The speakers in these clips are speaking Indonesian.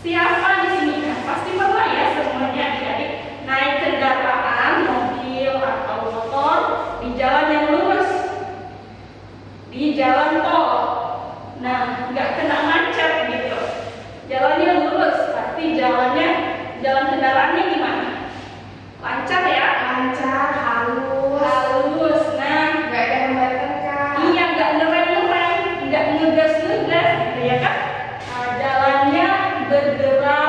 Siapa di sini kan pasti pernah ya semuanya adik-adik naik kendaraan mobil atau motor di jalan yang lurus, di jalan tol. Nah, nggak kena macet gitu. Jalannya lurus, pasti jalan kendaraannya gimana? Lancar ya? Lancar, halus. Halus. Nah, Nggak ada hambatan kak. iya, nggak ngerem-ngerem, nggak ngegas-ngegas gitu ya kan? Nah, jalannya bergerak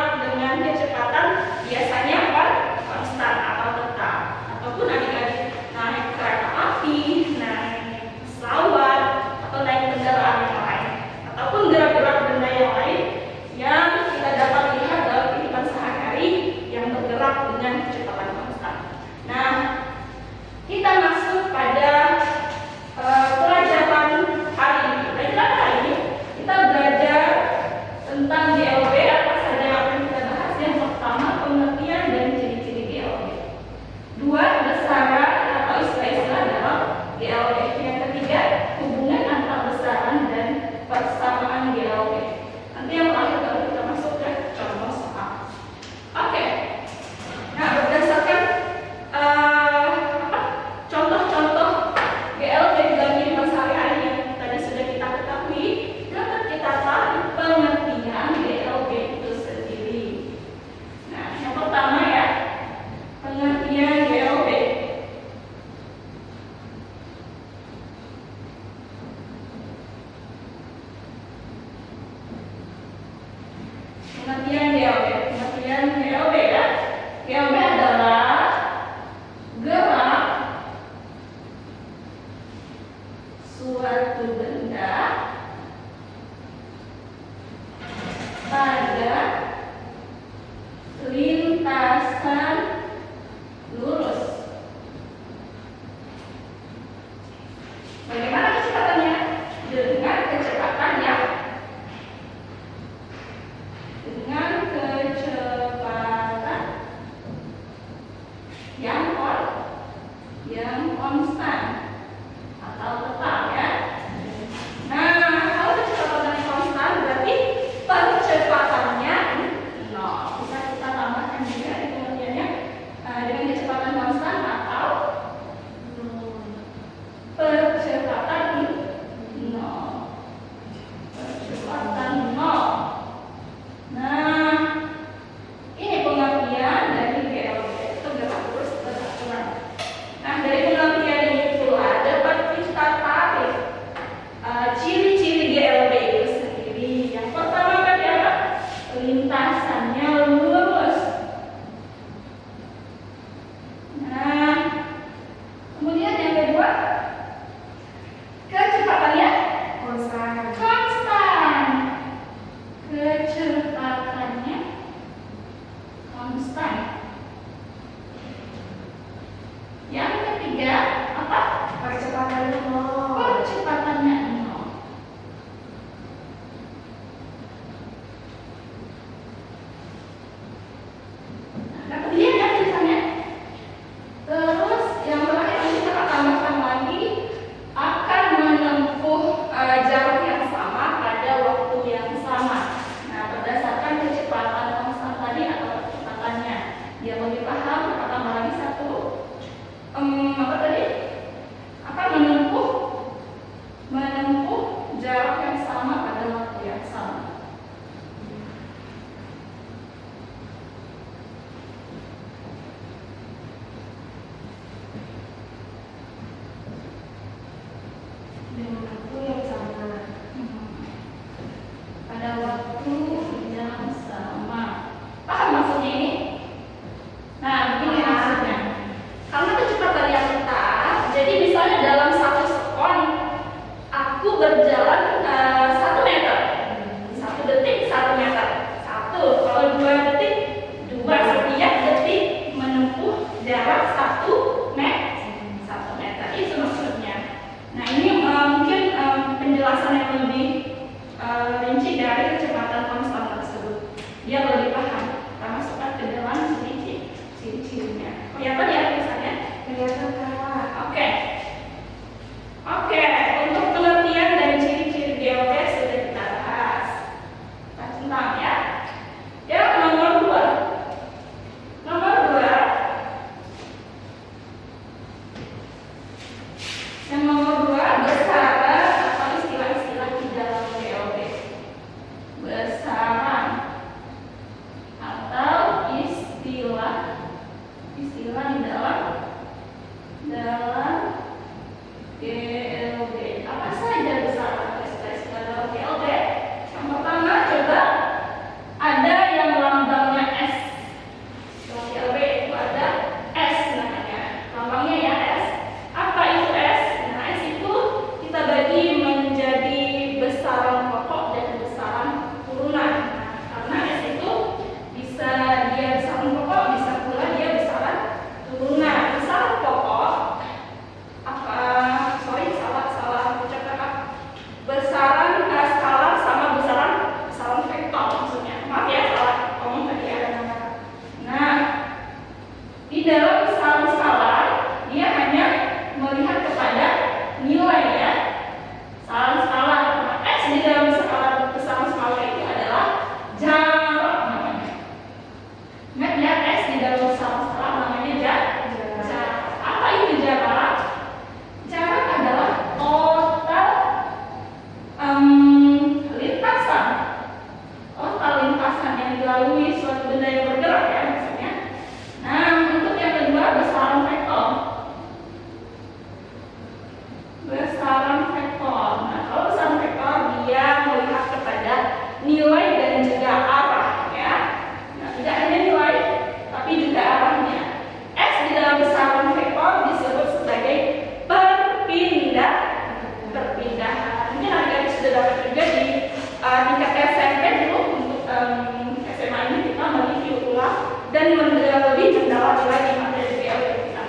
dan lebih mendalam lagi materi BLT kita.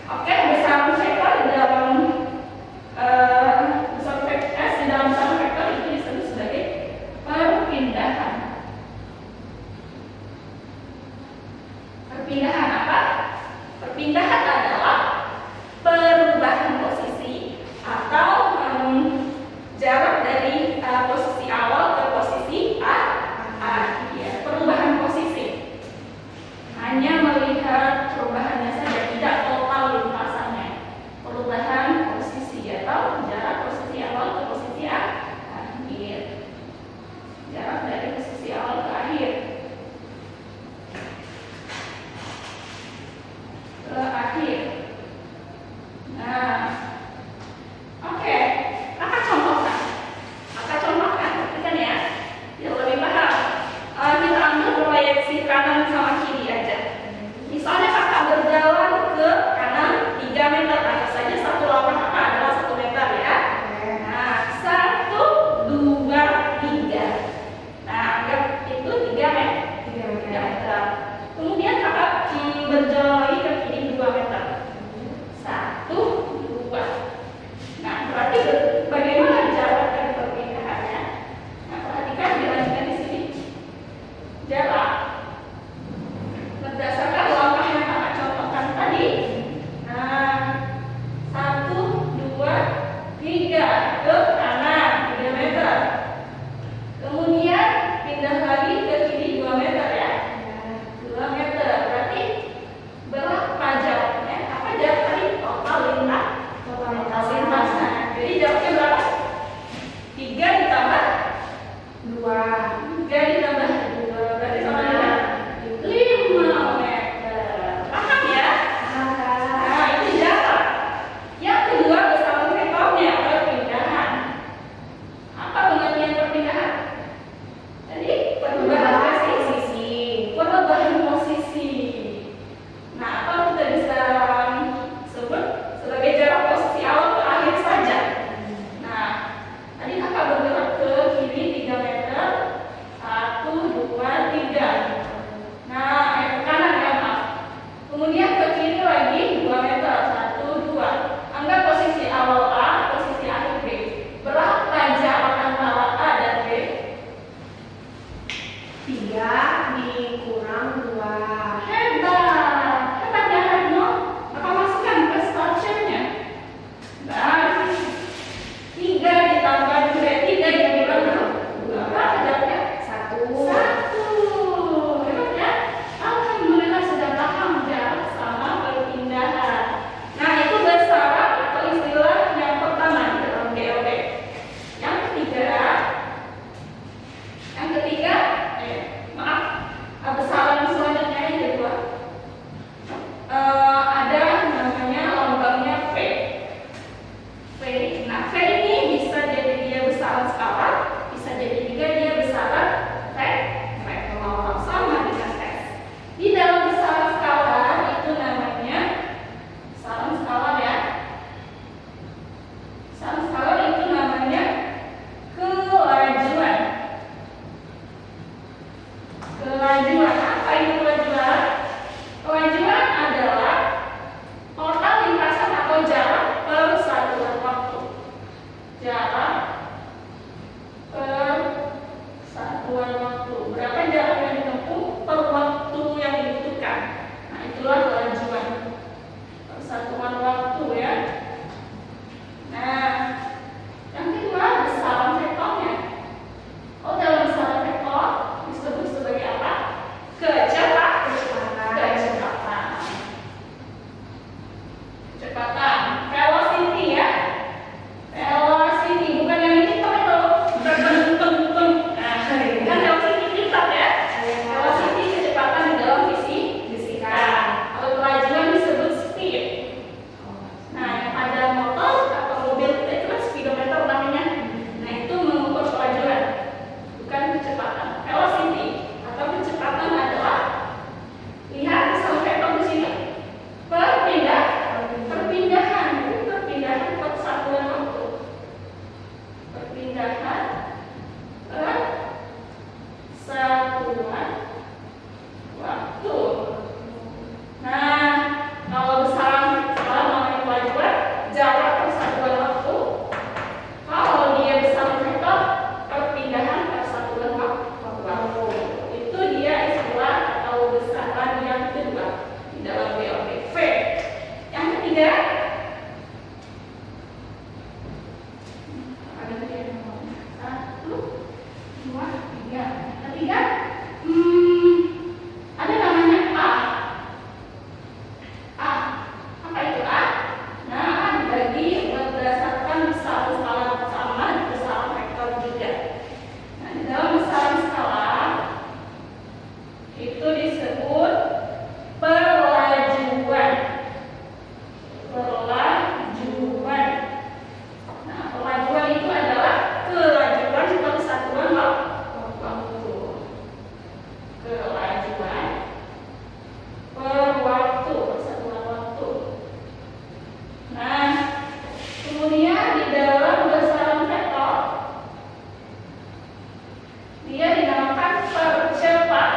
Oke, besaran vektor dalam di dalam besaran vektor itu disebut sebagai perpindahan. Perpindahan apa? Perpindahan adalah perubahan posisi atau jarak dari posisi awal ke posisi akhir. Perubahan posisi. Hanya melihat perubahannya saja, tidak total lintasannya. Perubahan posisi atau jarak posisi awal ke posisi akhir. Jarak dari posisi awal ke akhir. Ke akhir. Nah, oke. Kakak contohkan. Perhatikan ya. Biar lebih paham. Kita ambil proyeksi kanan sama kiri aja. Misalnya kakak berjalan ke kanan 3 meter, anggap saja satu lawan kakak adalah 1 meter ya. Nah, 1, 2, 3. Nah, anggap itu 3 meter. Kemudian kakak berjalan lagi ke kiri 2 meter. 1, 2. Nah, berarti bagaimana jarak dari perpindahannya? Nah, perhatikan dilanjutkan di sini. Jarak berdasarkan langkah yang kakak contohkan tadi. Nah, 1, 2, 3 ke kanan 3 meter. Kemudian pindah lagi ke kiri 2 meter ya. 2 meter. Berarti berapa jaraknya? Apa jarak tadi? Total lintasan. Jadi jaraknya berapa? 3 ditambah 2. 3 ditambah 2 berarti sama dengan 5 meter. Paham ya? Nah, itu jarak. Yang kedua besaran vektornya, perpindahan. Apa pengertian perpindahan? Jadi perubahan posisi. Perubahan posisi. Nah, atau kita bisa sebut sebagai jarak posisi awal ke akhir saja. Nah, tadi kakak bergerak ke kiri 3 meter. 1, 2, 3. Nah, ke kanan ya maaf. Kemudian ke kiri lagi 2 meter. 1, 2. Anggap posisi awal A, posisi akhir B. Berapa jarak antara A dan B? 3 dikurang 2. Hebat ya Herno. Kakak masukkan ke stationnya. Nah, 3 ditambah 2, 3 dikurang 2. Berapa jaraknya? 1. 1. Hebat ya? Alhamdulillah sudah paham jarak sama perpindahan. Nah, itu besaran atau istilah yang pertama di dalam BLT. Yang ketiga, besaran selanjutnya yang kedua. Ada namanya lambangnya V. Nah, V ini bisa jadi dia besaran skalar, bisa jadi juga dia besaran vektor, sama dengan S. Di dalam besaran skalar itu namanya besaran skalar ya. Besaran skalar itu namanya kelajuan. Apa itu kelajuan? Kelajuan adalah total lintasan atau jarak per satuan waktu. Jarak per satuan waktu. Berapa jarak yang ditempuh per waktu yang dibutuhkan? Nah, itulah kelajuan per satuan waktu ya. Nah, yang kedua besaran vektornya. Dalam besaran vektor disebut sebagai apa? Kecepatan. itu disebut perlajuan. Perlajuan. Nah, perlajuan itu adalah kelajuan persatuan waktu. Kelajuan waktu, persatuan waktu. Nah, kemudian di dalam besaran vektor dia dinamakan percepat.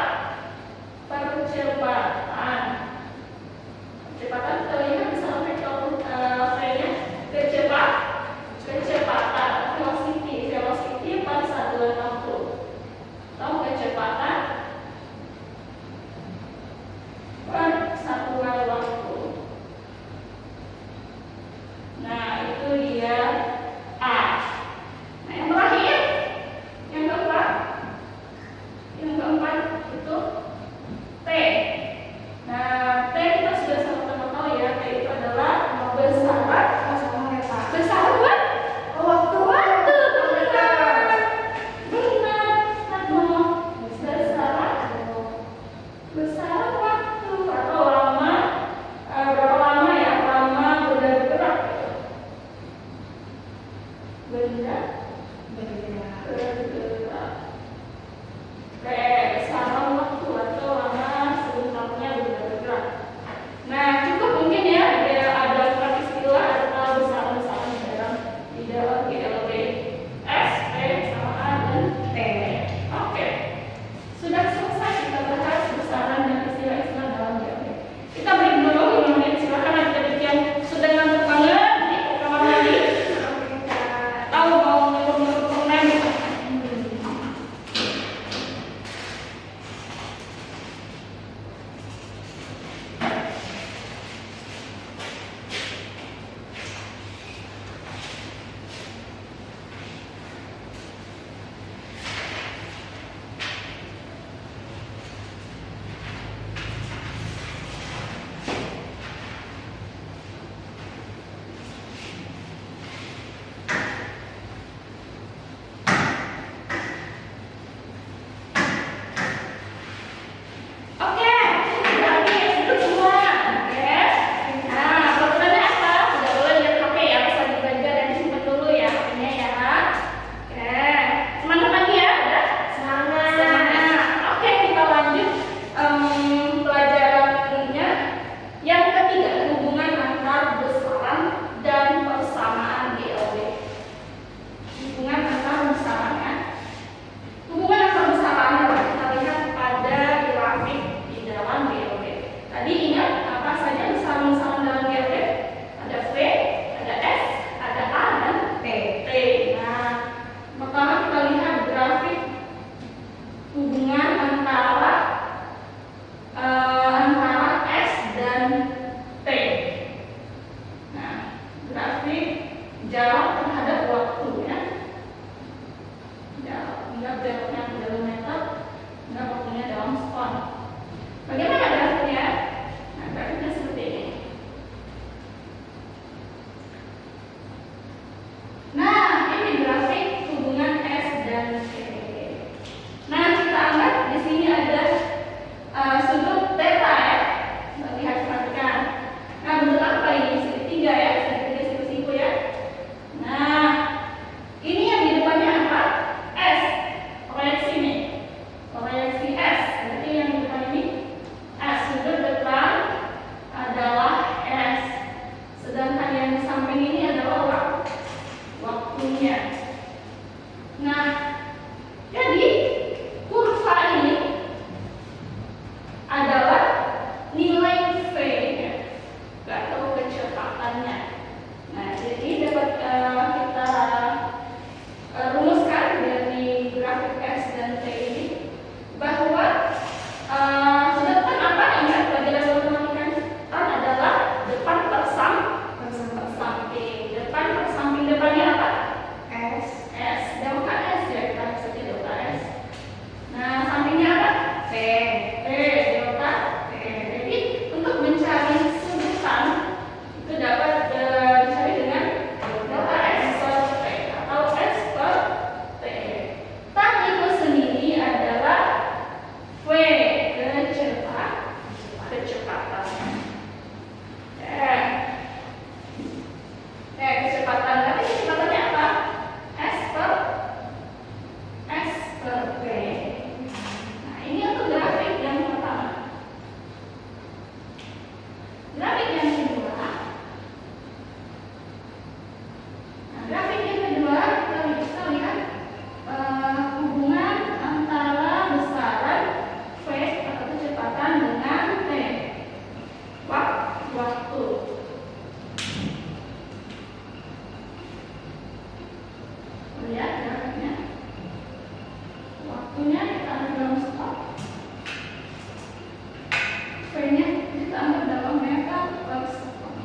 V-nya ditambah dalam metapersekuit.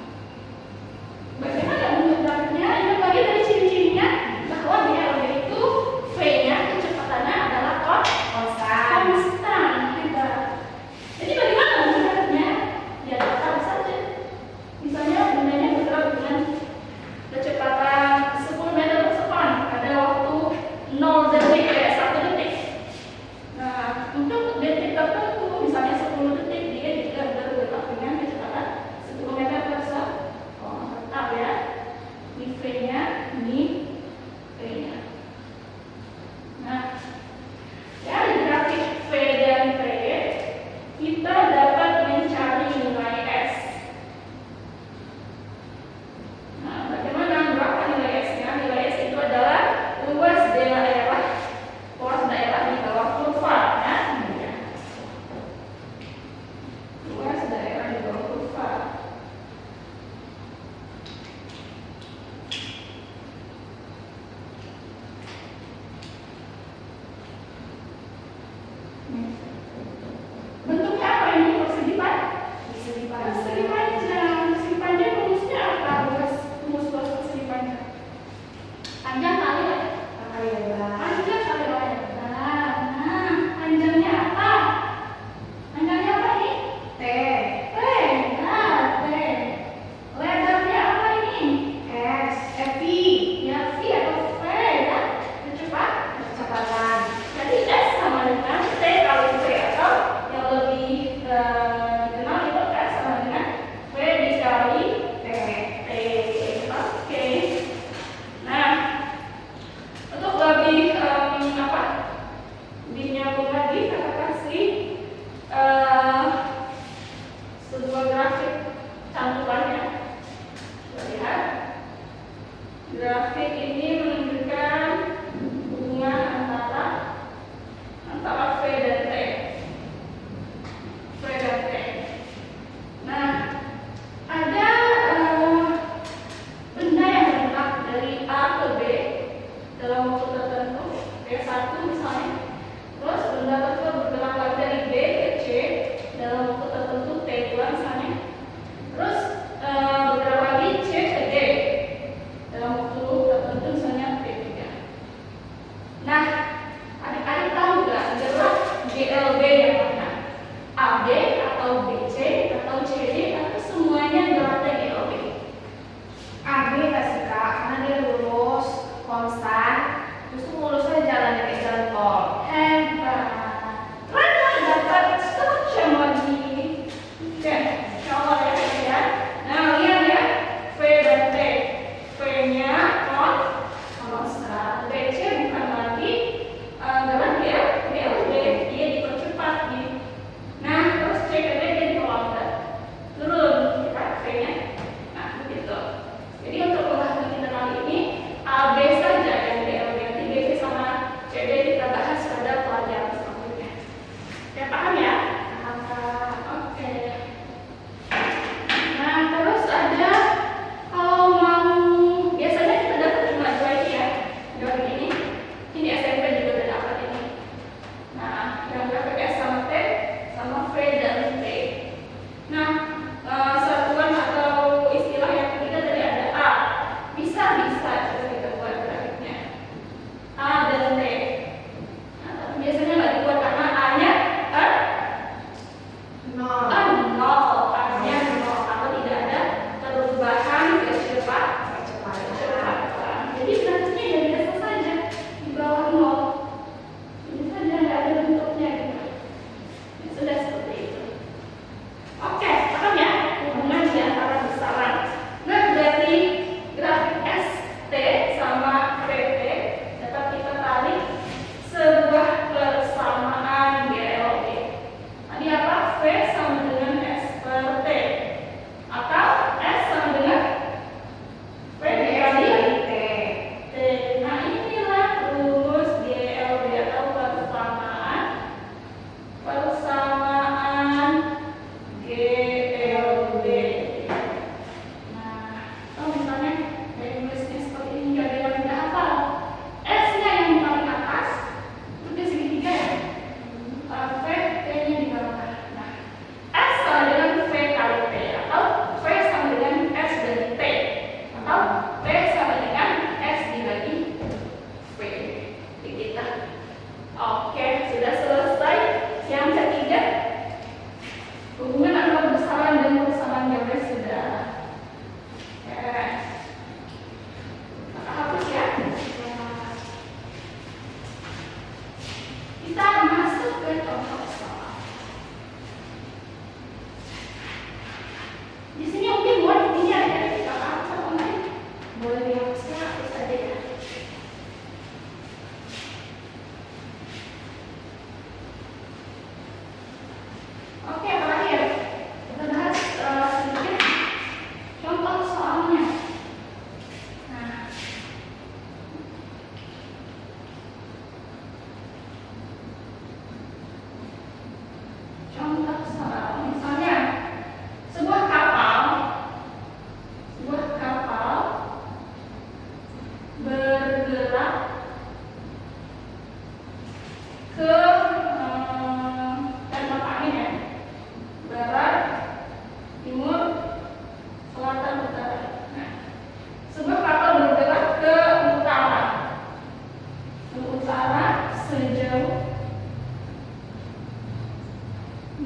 Bagaimana bentuk grafiknya? Ini bagi dari ciri-cirinya bahwa di LB itu V-nya kecepatannya adalah Konstan. konstan. Jadi bagaimana bentuk grafiknya? Ya datar saja. Misalnya bendanya bergerak dengan kecepatan 10 meter per second pada waktu 0 detik ya 1 detik. Nah, untuk detik tertentu misalnya 10 detik dia juga bergerak dengan kecepatan 10 meter per second. Tetap ya. Ini V-nya, ini V-nya. Nah, dari grafik V dan V kita dapat mencari nilai S. Nah, bagaimana berapa nilai S-nya? Nilai S itu adalah luas daerah di bawah kurva ya. Luas daerah di bawah kurva. Bentuknya apa ini? Persegi Persegi panjang. Persegi panjang rumusnya apa? Rumus persegi panjang. Panjang kali ya? Panjang kali lebar. Nah, panjangnya apa? Panjangnya apa ini? T. T. Nah, T. Lebarnya apa ini? S. V. Ya, V atau V ya? Kecepatan. Jadi S sama dengan T kali V atau yang lebih dikenal itu S sama dengan V dikali T. T. Oke. Nah, untuk lebih lebih nyambung lagi kita kasih sebuah grafik cantumannya. Kita lihat. Grafik ini menunjukkan hubungan antara V dan T. V dan T. Nah, ada benda yang bergerak dari A ke B dalam waktu tertentu, T1 misalnya. Terus benda tersebut bergerak lagi dari B ke C dalam waktu tertentu, T2 misalnya. Terus bergerak lagi C ke D dalam waktu tertentu, misalnya T3. Nah, adik-adik tahu nggak gerak GLB yang mana? AB atau BC atau CD atau semuanya geraknya GLB? AB nggak sih Kak? Karena dia lurus, konstan, terus tuh lurusnya jalannya kayak jalan tol. Hebat. Keren dapat semacam lagi. Oke, coba ya. Nah, lihat ya. V dan T. V-nya konstan. BC bukan lagi gerak GLB. Dia dipercepat nih. Nah, terus C ke D dia ditolak turun cepat V-nya. Nah, begitu. Jadi untuk pembahasan kita kali ini AB saja yang GLB, nanti BC sama CD kita bahas pada pelajaran selanjutnya. Oke, paham ya? Oke. Nah, terus ada kalau mau biasanya kita dapat cuma dua ini ya, grafik ini. Ini SMP juga udah dapat ini. Nah, yang grafik S sama T sama V dan T. Nah, satuan atau istilah yang ketiga tadi ada A. Bisa coba kita buat grafiknya. A dan T. Nah, tapi biasanya nggak dibuat karena A-nya Nol. nol. A-nya nol karena tidak ada perubahan kecepatan. Jadi grafiknya ya biasa saja di bawah nol. Ini saja nggak ada bentuknya gitu. Ya, sudah seperti itu. Oke, paham ya hubungan di antara besaran. Nah, dari grafik ST sama PT dapat kita tarik sebuah persamaan GLB. Tadi apa? V sama dengan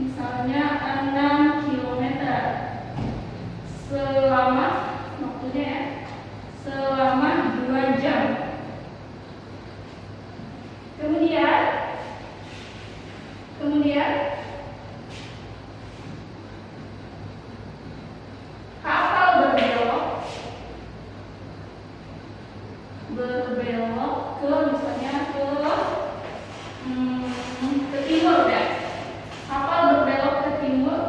Misalnya 6 kilometer selama, waktunya ya, selama 2 jam. Kemudian kapal berbelok ke, misalnya ke timur ya. Kapal berbelok ke timur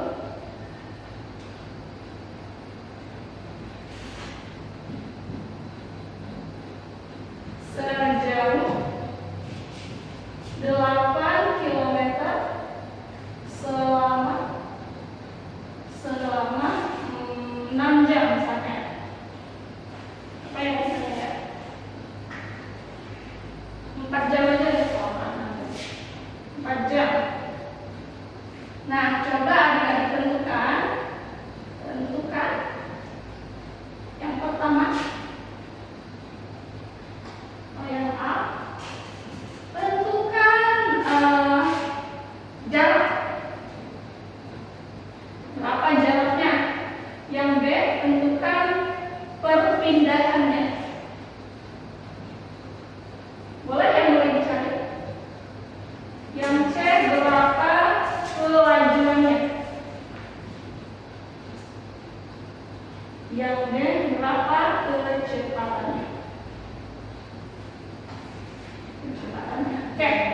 sejauh 8 kilometer selama 6 jam misalnya. Apa yang misalnya ya? 4 jam aja ya, selama 4 jam. Nah, coba adik-adik tentukan yang pertama. Yang A, tentukan jarak. Berapa jaraknya? Yang B, tentukan perpindahannya. Boleh yang mulai dicari? Yang C, berapa kelajuannya? Yang D, berapa kecepatannya? Oke.